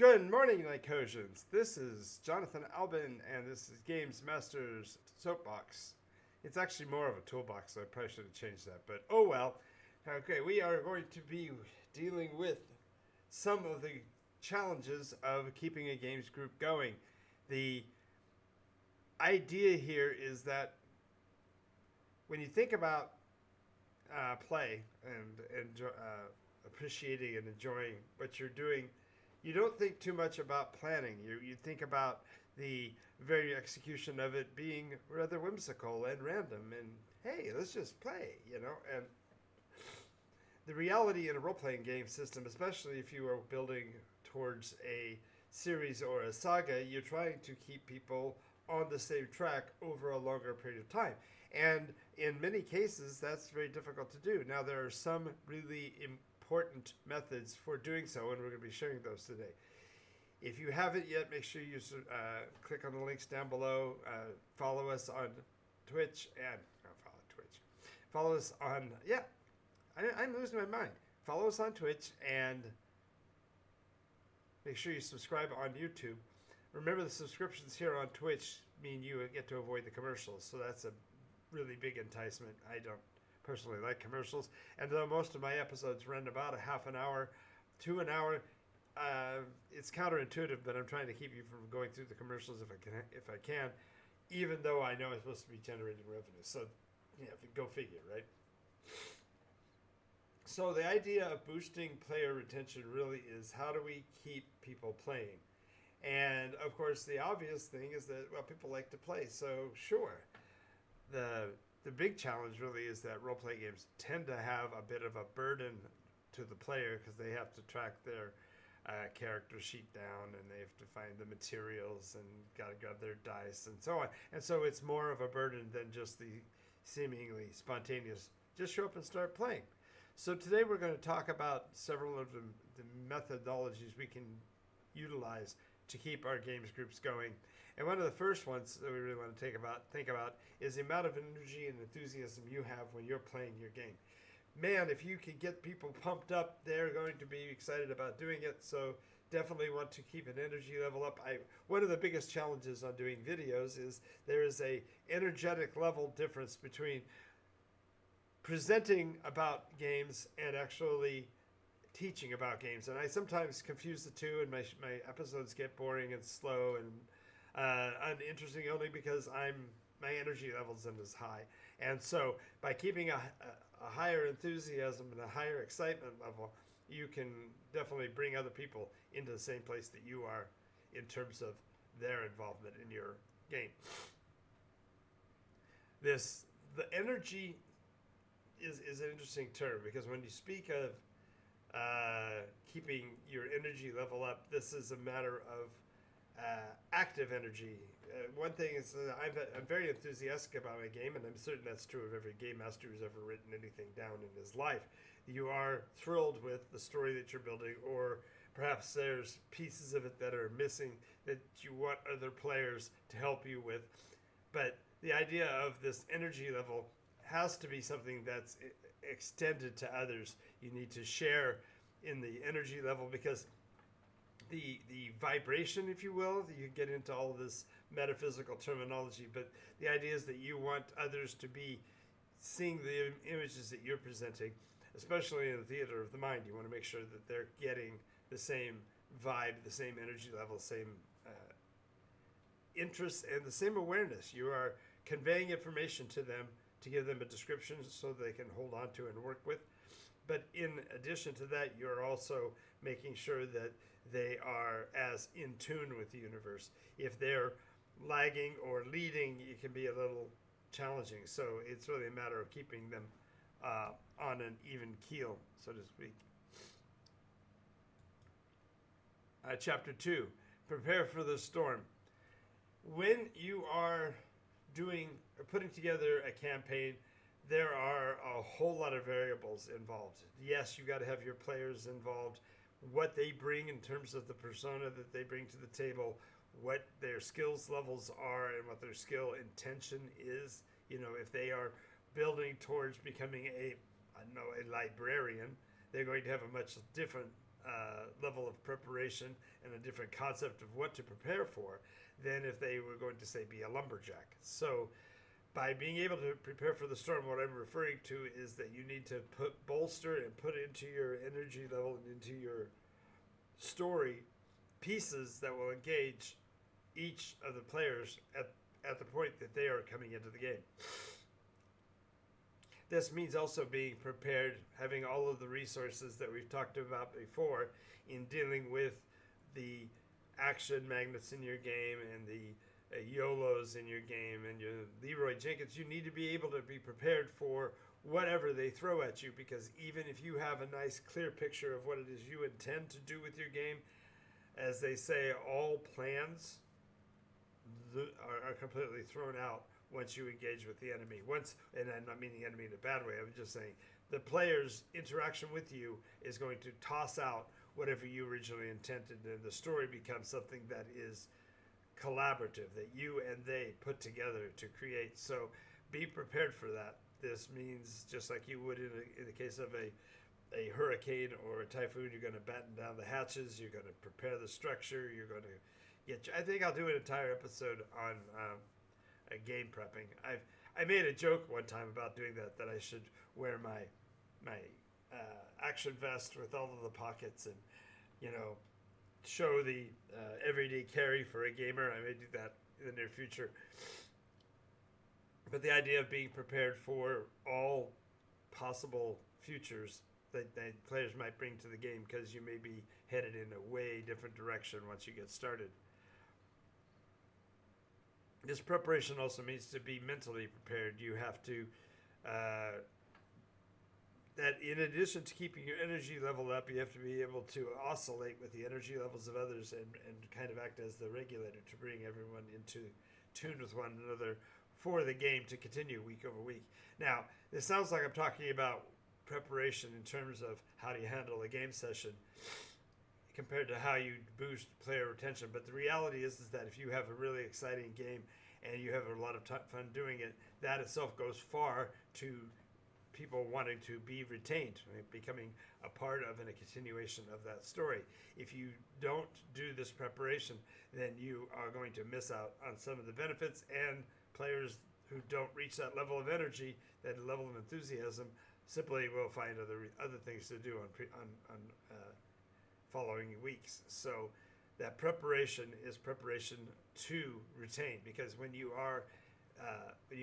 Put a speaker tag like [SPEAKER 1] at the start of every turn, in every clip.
[SPEAKER 1] Good morning, Nycosians. This is Jonathan Albin, and this is Games Master's Soapbox. It's actually more of a toolbox, so I probably should have changed that, but oh well. Okay, we are going to be dealing with some of the challenges of keeping a games group going. The idea here is that when you think about play and appreciating and enjoying what you're doing, you don't think too much about planning. You think about the very execution of it being rather whimsical and random and, hey, let's just play, And the reality in a role-playing game system, especially if you are building towards a series or a saga, you're trying to keep people on the same track over a longer period of time. And in many cases, that's very difficult to do. Now, there are some really important methods for doing so, and we're going to be sharing those today. If you haven't yet, make sure you click on the links down below. Follow us on Twitch and follow us on I'm losing my mind. Follow us on Twitch and make sure you subscribe on YouTube. Remember, the subscriptions here on Twitch mean you get to avoid the commercials, so that's a really big enticement. I don't personally like commercials, and though most of my episodes run about a half an hour to an hour, it's counterintuitive, but I'm trying to keep you from going through the commercials if I can, even though I know it's supposed to be generating revenue. So, go figure, right? So the idea of boosting player retention really is, how do we keep people playing? And of course, the obvious thing is that, well, people like to play, so sure. The big challenge really is that role-playing games tend to have a bit of a burden to the player because they have to track their character sheet down, and they have to find the materials and got to grab their dice and so on. And so it's more of a burden than just the seemingly spontaneous, just show up and start playing. So today we're going to talk about several of the methodologies we can utilize to keep our games groups going. And one of the first ones that we really want to think about is the amount of energy and enthusiasm you have when you're playing your game. Man, if you can get people pumped up, they're going to be excited about doing it. So definitely want to keep an energy level up. One of the biggest challenges on doing videos is there is a energetic level difference between presenting about games and actually teaching about games, and I sometimes confuse the two, and my episodes get boring and slow and uninteresting only because my energy level isn't as high. And so by keeping a higher enthusiasm and a higher excitement level, you can definitely bring other people into the same place that you are in terms of their involvement in your game. The energy is an interesting term, because when you speak of keeping your energy level up, this is a matter of active energy. One thing is I'm very enthusiastic about my game, and I'm certain that's true of every game master who's ever written anything down in his life. You are thrilled with the story that you're building, or perhaps there's pieces of it that are missing that you want other players to help you with. But the idea of this energy level has to be something that's extended to others. You need to share in the energy level, because the vibration, if you will, you get into all this metaphysical terminology, but the idea is that you want others to be seeing the images that you're presenting, especially in the theater of the mind. You want to make sure that they're getting the same vibe, the same energy level, same interest, and the same awareness. You are conveying information to them to give them a description so they can hold on to and work with. But in addition to that, you're also making sure that they are as in tune with the universe. If they're lagging or leading, it can be a little challenging. So it's really a matter of keeping them on an even keel, so to speak. Chapter 2, prepare for the storm. When you are putting together a campaign, there are a whole lot of variables involved. Yes, you got to have your players involved, what they bring in terms of the persona that they bring to the table, what their skills levels are, and what their skill intention is. If they are building towards becoming a librarian, they're going to have a much different level of preparation and a different concept of what to prepare for than if they were going to, say, be a lumberjack. So by being able to prepare for the storm, what I'm referring to is that you need to bolster and put into your energy level and into your story pieces that will engage each of the players at the point that they are coming into the game. This means also being prepared, having all of the resources that we've talked about before in dealing with the action magnets in your game and the YOLOs in your game and your Leroy Jenkins. You need to be able to be prepared for whatever they throw at you, because even if you have a nice clear picture of what it is you intend to do with your game, as they say, all plans are completely thrown out once you engage with the enemy. And I'm not meaning enemy in a bad way, I'm just saying the player's interaction with you is going to toss out whatever you originally intended, and the story becomes something that is collaborative, that you and they put together to create. So be prepared for that. This means, just like you would in the case of a hurricane or a typhoon, you're going to batten down the hatches, you're going to prepare the structure, you're going to I think I'll do an entire episode on game prepping. I made a joke one time about doing that I should wear my action vest with all of the pockets and, show the everyday carry for a gamer. I may do that in the near future. But the idea of being prepared for all possible futures that players might bring to the game, because you may be headed in a way different direction once you get started. This preparation also means to be mentally prepared. You have to, that in addition to keeping your energy level up, you have to be able to oscillate with the energy levels of others and kind of act as the regulator to bring everyone into tune with one another for the game to continue week over week. Now, this sounds like I'm talking about preparation in terms of how do you handle a game session compared to how you boost player retention. But the reality is that if you have a really exciting game and you have a lot of fun doing it, that itself goes far to people wanting to be retained, right? Becoming a part of and a continuation of that story. If you don't do this preparation, then you are going to miss out on some of the benefits, and players who don't reach that level of energy, that level of enthusiasm, simply will find other things to do on following weeks. So that preparation is preparation to retain, because when you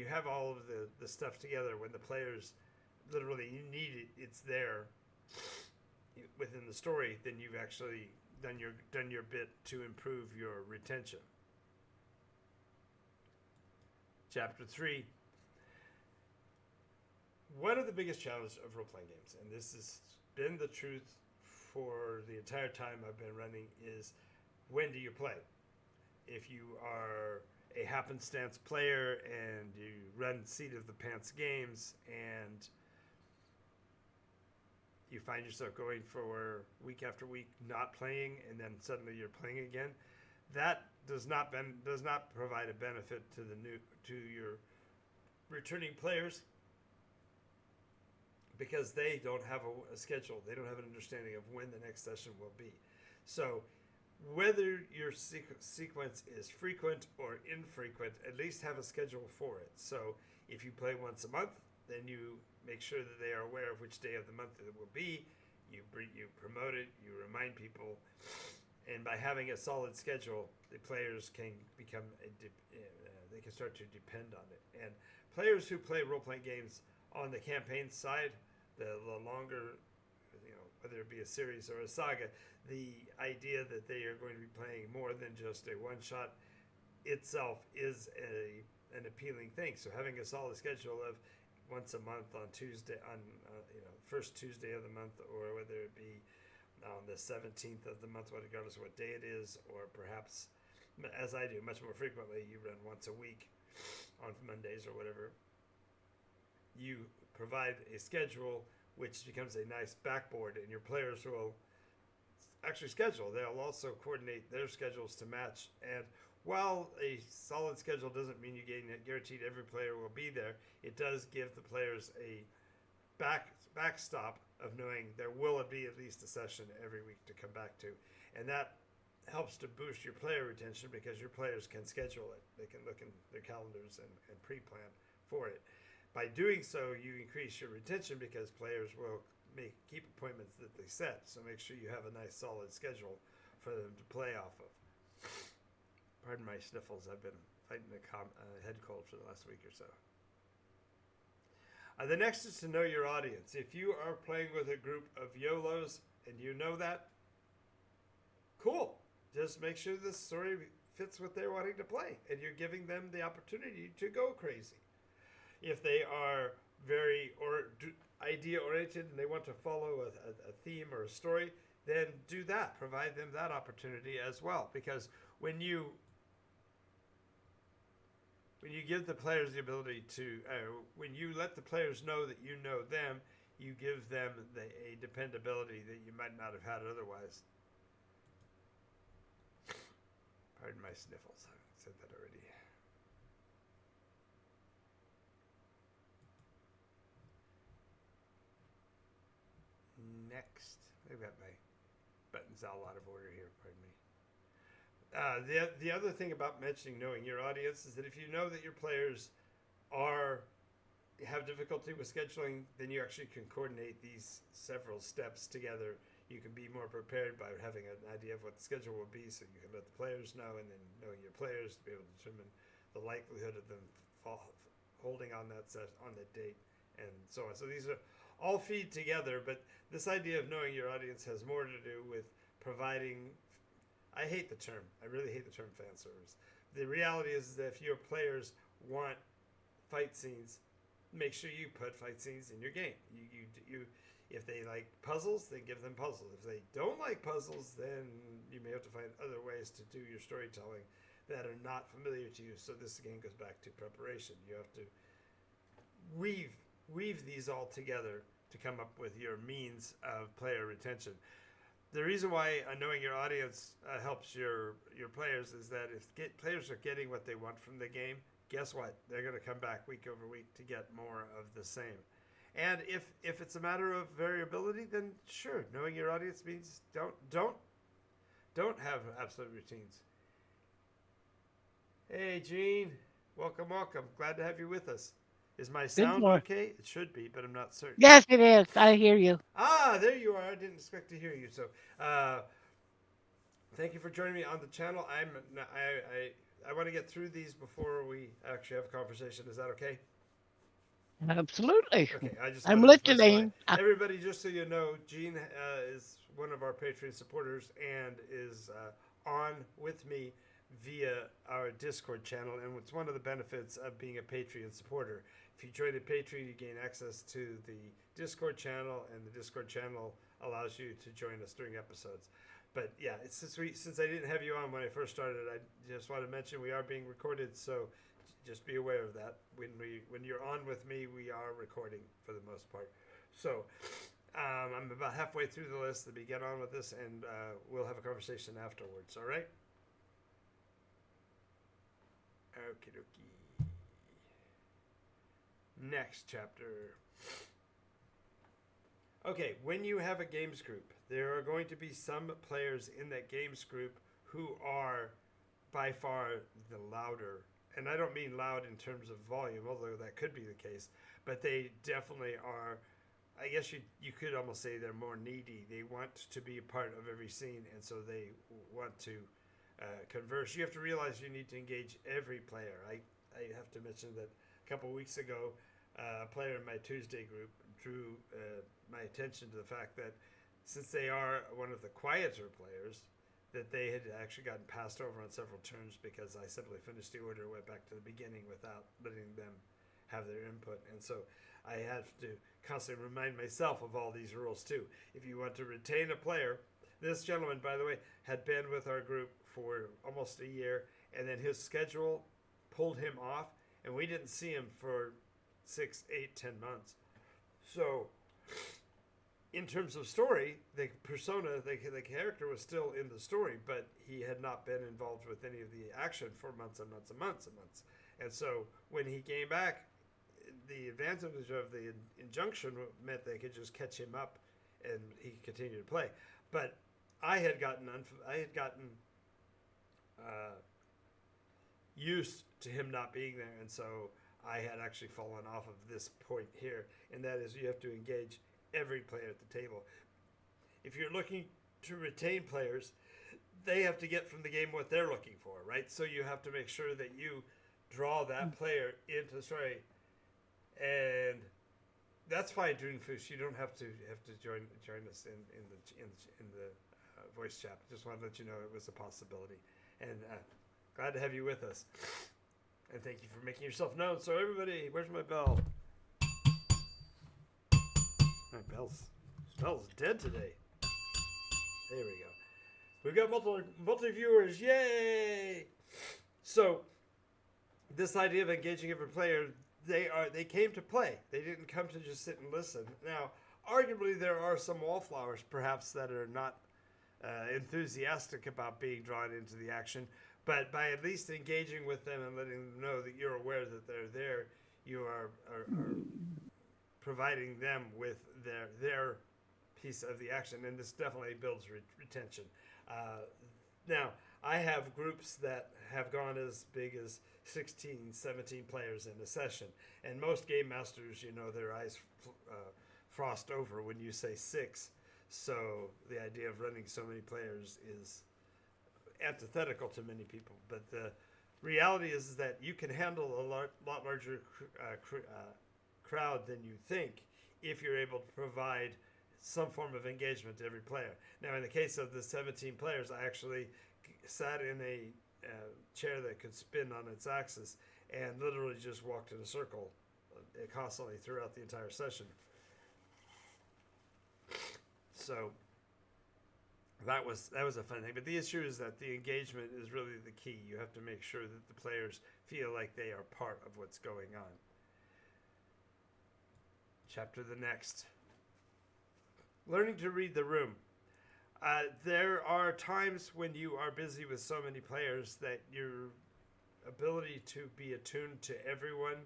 [SPEAKER 1] have all of the stuff together, when the players literally you need it, it's there within the story, then you've actually done your bit to improve your retention. Chapter 3. One of the biggest challenges of role-playing games, and this has been the truth for the entire time I've been running, is when do you play? If you are a happenstance player and you run seat of the pants games and you find yourself going for week after week not playing, and then suddenly you're playing again, that does not provide a benefit to your returning players, because they don't have a schedule. They don't have an understanding of when the next session will be. So whether your sequence is frequent or infrequent, at least have a schedule for it. So if you play once a month, then you make sure that they are aware of which day of the month it will be. You promote it, you remind people, and by having a solid schedule, the players can become they can start to depend on it. And players who play role-playing games on the campaign side, the longer, whether it be a series or a saga, the idea that they are going to be playing more than just a one-shot itself is an appealing thing. So having a solid schedule of once a month on Tuesday, first Tuesday of the month, or whether it be on the 17th of the month, regardless of what day it is, or perhaps, as I do much more frequently, you run once a week on Mondays or whatever. You provide a schedule which becomes a nice backboard, and your players will actually schedule. They'll also coordinate their schedules to match. And while a solid schedule doesn't mean you guaranteed every player will be there, it does give the players a backstop of knowing there will be at least a session every week to come back to, and that helps to boost your player retention because your players can schedule it. They can look in their calendars and pre-plan for it. By doing so, you increase your retention because players will keep appointments that they set. So make sure you have a nice solid schedule for them to play off of. Pardon my sniffles. I've been fighting a head cold for the last week or so. The next is to know your audience. If you are playing with a group of YOLOs and you know that, cool. Just make sure the story fits what they're wanting to play and you're giving them the opportunity to go crazy. If they are very idea-oriented and they want to follow a theme or a story, then do that. Provide them that opportunity as well. Because when you give the players the ability to, when you let the players know that you know them, you give them a dependability that you might not have had otherwise. Pardon my sniffles. I said that already. Next, I've got my buttons all out of order here. Pardon me. The other thing about mentioning knowing your audience is that if you know that your players have difficulty with scheduling, then you actually can coordinate these several steps together. You can be more prepared by having an idea of what the schedule will be, so you can let the players know, and then knowing your players to be able to determine the likelihood of them holding on that on that date, and so on. So these are all feed together, but this idea of knowing your audience has more to do with providing. I hate the term. I really hate the term fan service. The reality is that if your players want fight scenes, make sure you put fight scenes in your game. You if they like puzzles, then give them puzzles. If they don't like puzzles, then you may have to find other ways to do your storytelling that are not familiar to you. So this again goes back to preparation. You have to weave these all together to come up with your means of player retention. The reason why knowing your audience helps your players is that if players are getting what they want from the game, guess what? They're going to come back week over week to get more of the same. And if it's a matter of variability, then sure, knowing your audience means don't have absolute routines. Hey, Gene, welcome. Glad to have you with us. Is my sound okay? It should be, but I'm not certain.
[SPEAKER 2] Yes, it is. I hear you.
[SPEAKER 1] Ah, there you are. I didn't expect to hear you. So, thank you for joining me on the channel. I want to get through these before we actually have a conversation. Is that okay?
[SPEAKER 2] Absolutely.
[SPEAKER 1] Okay, I just
[SPEAKER 2] I'm
[SPEAKER 1] wanted to specify.
[SPEAKER 2] listening.
[SPEAKER 1] Everybody, just so you know, Gene is one of our Patreon supporters and is on with me via our Discord channel, and it's one of the benefits of being a Patreon supporter. If you join a Patreon, you gain access to the Discord channel, and the Discord channel allows you to join us during episodes. But yeah, since I didn't have you on when I first started, I just want to mention we are being recorded, so just be aware of that. When you're on with me, we are recording for the most part. So I'm about halfway through the list. Let me get on with this, and we'll have a conversation afterwards. All right? Okie dokie. Next chapter. Okay, when you have a games group, there are going to be some players in that games group who are by far the louder. And I don't mean loud in terms of volume, although that could be the case. But they definitely are, I guess you could almost say they're more needy. They want to be a part of every scene, and so they want to converse. You have to realize you need to engage every player. I have to mention that a couple of weeks ago, a player in my Tuesday group drew my attention to the fact that since they are one of the quieter players, that they had actually gotten passed over on several turns because I simply finished the order and went back to the beginning without letting them have their input. And so I have to constantly remind myself of all these rules too. If you want to retain a player, this gentleman, by the way, had been with our group for almost a year, and then his schedule pulled him off, and we didn't see him for 6, 8, 10 months. So in terms of story, the persona, the character was still in the story, but he had not been involved with any of the action for months and months and months and months. And so when he came back, the advantage of the injunction meant they could just catch him up, and he could continue to play. But I had gotten used to him not being there, and so I had actually fallen off of this point here, and that is you have to engage every player at the table. If you're looking to retain players, they have to get from the game what they're looking for, right? So you have to make sure that you draw that player into the story, and that's fine, Doonfish. You don't have to join us in the voice chat. Just wanted to let you know it was a possibility, and glad to have you with us. And thank you for making yourself known. So everybody, where's my bell? My bell's dead today. There we go. We've got multi viewers. Yay! So this idea of engaging every player, they came to play. They didn't come to just sit and listen. Now, arguably, there are some wallflowers perhaps that are not enthusiastic about being drawn into the action. But by at least engaging with them and letting them know that you're aware that they're there, you are providing them with their piece of the action, and this definitely builds retention. Now, I have groups that have gone as big as 16, 17 players in a session, and most game masters, their eyes frost over when you say 6. So the idea of running so many players is antithetical to many people, but the reality is that you can handle a lot larger crowd than you think if you're able to provide some form of engagement to every player. Now, in the case of the 17 players, I actually sat in a chair that could spin on its axis and literally just walked in a circle constantly throughout the entire session. So that was a fun thing. But the issue is that the engagement is really the key. You have to make sure that the players feel like they are part of what's going on. Chapter the next. Learning to read the room. There are times when you are busy with so many players that your ability to be attuned to everyone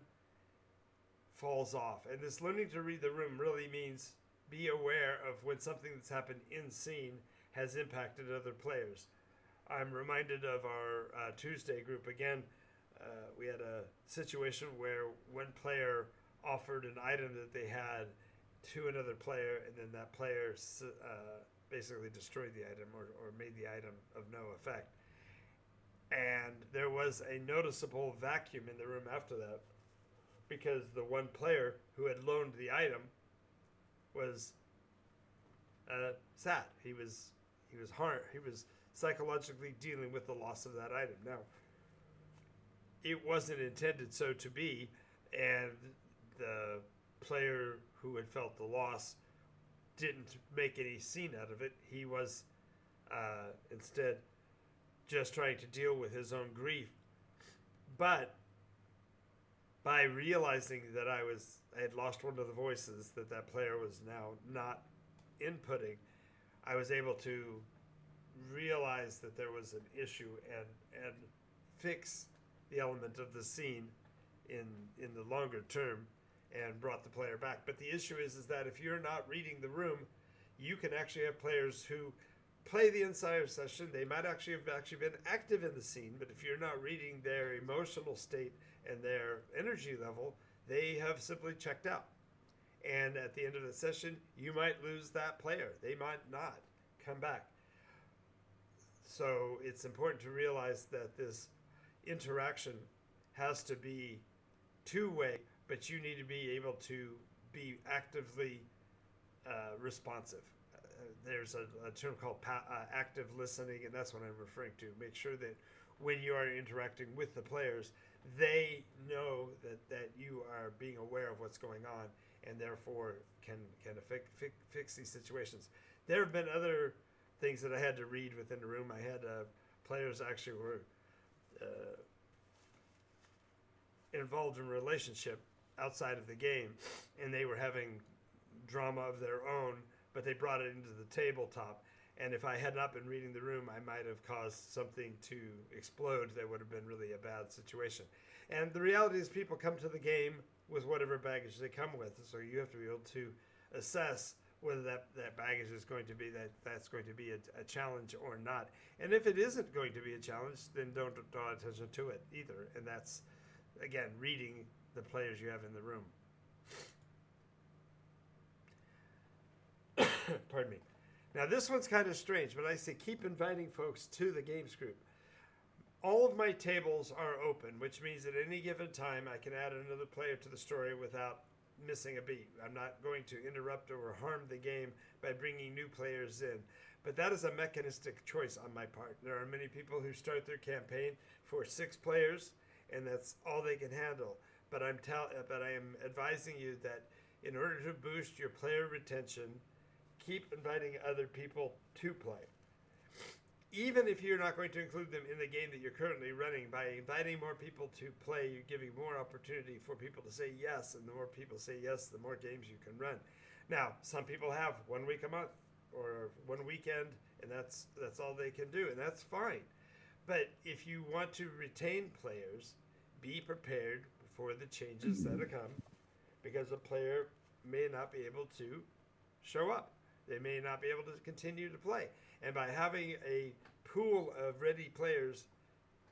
[SPEAKER 1] falls off. And this learning to read the room really means be aware of when something that's happened in scene has impacted other players. I'm reminded of our Tuesday group again. We had a situation where one player offered an item that they had to another player, and then that player basically destroyed the item or made the item of no effect. And there was a noticeable vacuum in the room after that, because the one player who had loaned the item was sad. He was psychologically dealing with the loss of that item. Now, it wasn't intended so to be, and the player who had felt the loss didn't make any scene out of it. He was instead just trying to deal with his own grief. But by realizing that I had lost one of the voices that player was now not inputting, I was able to realize that there was an issue and fix the element of the scene in the longer term and brought the player back. But the issue is that if you're not reading the room, you can actually have players who play the entire session. They might have been active in the scene, but if you're not reading their emotional state and their energy level, they have simply checked out. And at the end of the session, you might lose that player. They might not come back. So it's important to realize that this interaction has to be two-way, but you need to be able to be actively responsive. There's a term called active listening, and that's what I'm referring to. Make sure that when you are interacting with the players, they know that you are being aware of what's going on, and therefore can fix these situations. There have been other things that I had to read within the room. I had players actually were involved in a relationship outside of the game, and they were having drama of their own, but they brought it into the tabletop. And if I had not been reading the room, I might have caused something to explode that would have been really a bad situation. And the reality is people come to the game with whatever baggage they come with. So you have to be able to assess whether that baggage is going to be that's going to be a challenge or not. And if it isn't going to be a challenge, then don't draw attention to it either. And that's, again, reading the players you have in the room. Pardon me. Now this one's kind of strange, but I say keep inviting folks to the games group. All of my tables are open, which means at any given time I can add another player to the story without missing a beat. I'm not going to interrupt or harm the game by bringing new players in. But that is a mechanistic choice on my part. There are many people who start their campaign for 6 players, and that's all they can handle. But I am advising you that in order to boost your player retention, keep inviting other people to play. Even if you're not going to include them in the game that you're currently running, by inviting more people to play, you're giving more opportunity for people to say yes, and the more people say yes, the more games you can run. Now, some people have 1 week a month or 1 weekend, and that's all they can do, and that's fine. But if you want to retain players, be prepared for the changes that come, because a player may not be able to show up. They may not be able to continue to play. And by having a pool of ready players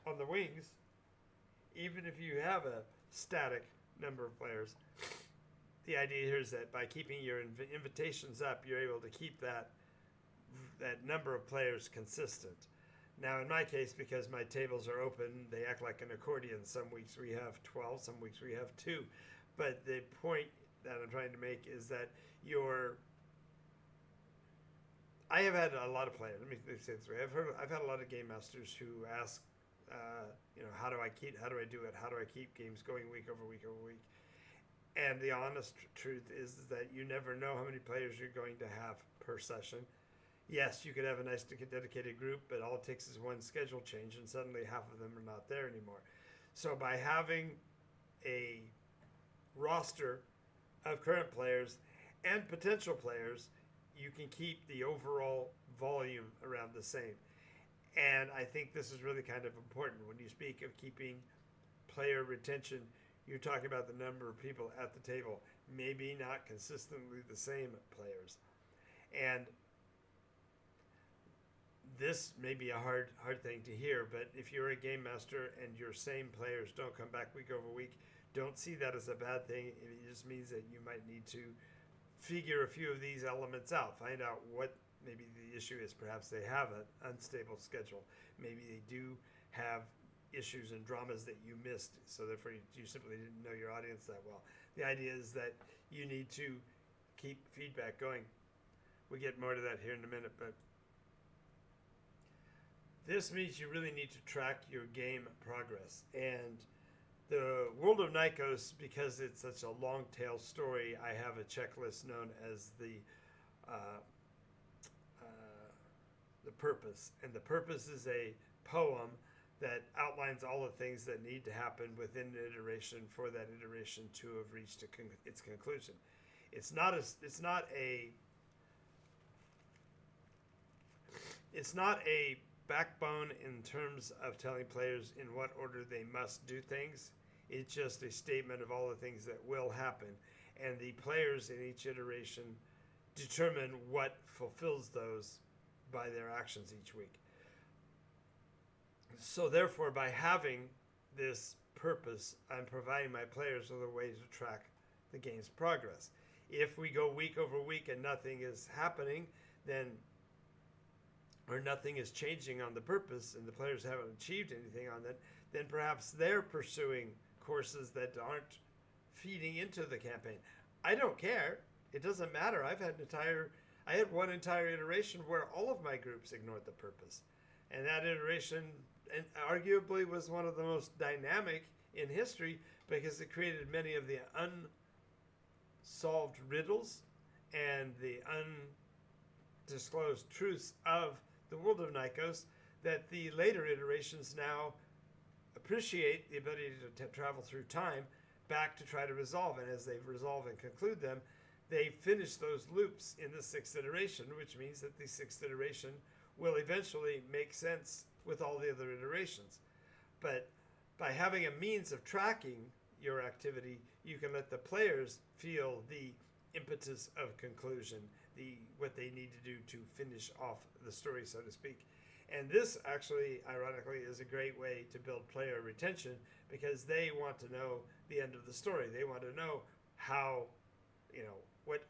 [SPEAKER 1] on the wings, even if you have a static number of players, the idea here is that by keeping your invitations up, you're able to keep that number of players consistent. Now, in my case, because my tables are open, they act like an accordion. Some weeks we have 12, some weeks we have 2. But the point that I'm trying to make is that I have had a lot of players. Let me say this way: I've had a lot of game masters who ask, how do I do it? How do I keep games going week over week over week? And the honest truth is that you never know how many players you're going to have per session. Yes, you could have a nice dedicated group, but all it takes is one schedule change, and suddenly half of them are not there anymore. So by having a roster of current players and potential players, you can keep the overall volume around the same. And I think this is really kind of important. When you speak of keeping player retention, you're talking about the number of people at the table, maybe not consistently the same players. And this may be a hard thing to hear, but if you're a game master and your same players don't come back week over week, don't see that as a bad thing. It just means that you might need to figure a few of these elements out. Find out what maybe the issue is. Perhaps they have an unstable schedule. Maybe they do have issues and dramas that you missed, so therefore you simply didn't know your audience that well. The idea is that you need to keep feedback going. We'll get more to that here in a minute, but this means you really need to track your game progress. And the World of Nykos, because it's such a long tail story, I have a checklist known as the purpose. And the purpose is a poem that outlines all the things that need to happen within an iteration for that iteration to have reached its conclusion. It's not a backbone in terms of telling players in what order they must do things. It's just a statement of all the things that will happen, and the players in each iteration determine what fulfills those by their actions each week. So therefore, by having this purpose, I'm providing my players with a way to track the game's progress. If we go week over week and nothing is happening, or nothing is changing on the purpose and the players haven't achieved anything on that, then perhaps they're pursuing courses that aren't feeding into the campaign. I don't care. It doesn't matter. I had one entire iteration where all of my groups ignored the purpose. And that iteration arguably was one of the most dynamic in history because it created many of the unsolved riddles and the undisclosed truths of the world of Nykos that the later iterations now appreciate the ability to travel through time back to try to resolve. And as they resolve and conclude them, they finish those loops in the 6th iteration, which means that the 6th iteration will eventually make sense with all the other iterations. But by having a means of tracking your activity, you can let the players feel the impetus of conclusion, what they need to do to finish off the story, so to speak. And this actually, ironically, is a great way to build player retention because they want to know the end of the story. They want to know how,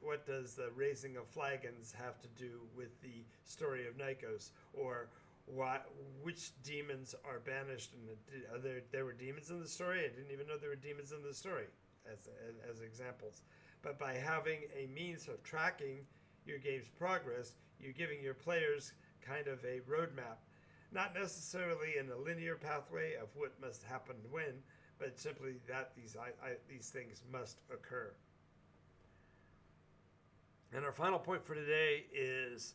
[SPEAKER 1] what does the raising of flagons have to do with the story of Nikos, or which demons are banished, and there were demons in the story. I didn't even know there were demons in the story, as examples. But by having a means of tracking your game's progress, you're giving your players kind of a roadmap, not necessarily in a linear pathway of what must happen when, but simply that these things must occur. And our final point for today is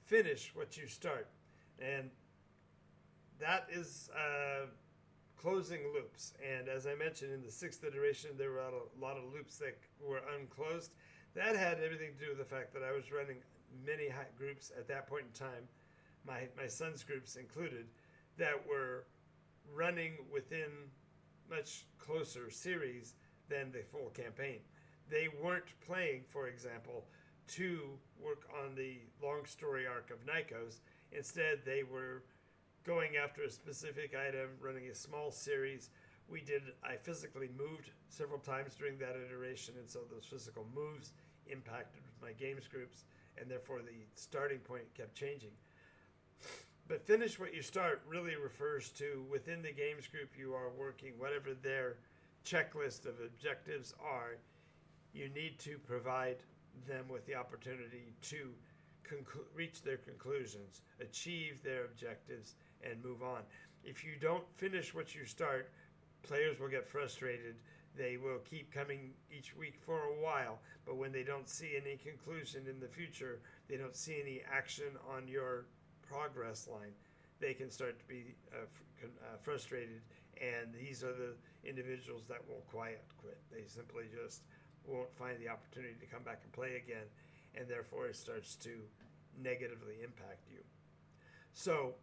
[SPEAKER 1] finish what you start. And that is closing loops. And as I mentioned, in the 6th iteration, there were a lot of loops that were unclosed. That had everything to do with the fact that I was running many groups at that point in time, my son's groups included, that were running within much closer series than the full campaign. They weren't playing, for example, to work on the long story arc of Nikos. Instead, they were going after a specific item, running a small series. I physically moved several times during that iteration, and so those physical moves impacted my games groups, and therefore the starting point kept changing. But finish what you start really refers to within the games group you are working, whatever their checklist of objectives are, you need to provide them with the opportunity to reach their conclusions, achieve their objectives, and move on. If you don't finish what you start, players will get frustrated. They will keep coming each week for a while, but when they don't see any conclusion in the future, they don't see any action on your progress line, they can start to be frustrated, and these are the individuals that will quit. They simply just won't find the opportunity to come back and play again, and therefore it starts to negatively impact you. So,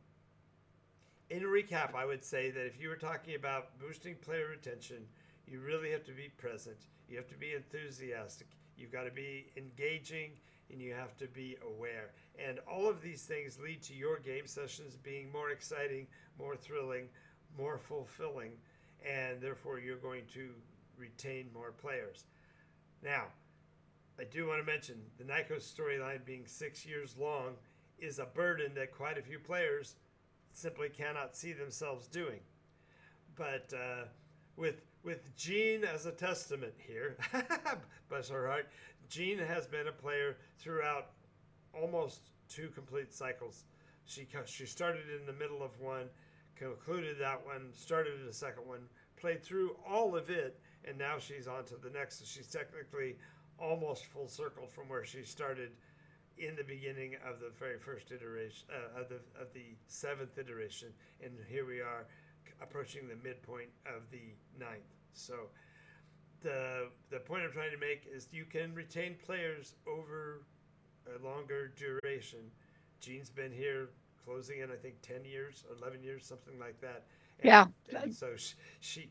[SPEAKER 1] in recap, I would say that if you were talking about boosting player retention, you really have to be present. You have to be enthusiastic. You've got to be engaging, and you have to be aware. And all of these things lead to your game sessions being more exciting, more thrilling, more fulfilling, and therefore you're going to retain more players. Now, I do want to mention the Nikos storyline being 6 years long is a burden that quite a few players simply cannot see themselves doing. But with Jean as a testament here, bless her heart, Jean has been a player throughout almost 2 complete cycles. She started in the middle of one, concluded that one, started a second one, played through all of it, and now she's on to the next. So she's technically almost full circle from where she started in the beginning of the very first iteration of the 7th iteration, and here we are approaching the midpoint of the 9th. So the point I'm trying to make is you can retain players over a longer duration. Jean's been here closing in, I think, 10 years, 11 years, something like that. And,
[SPEAKER 2] Yeah.
[SPEAKER 1] and so she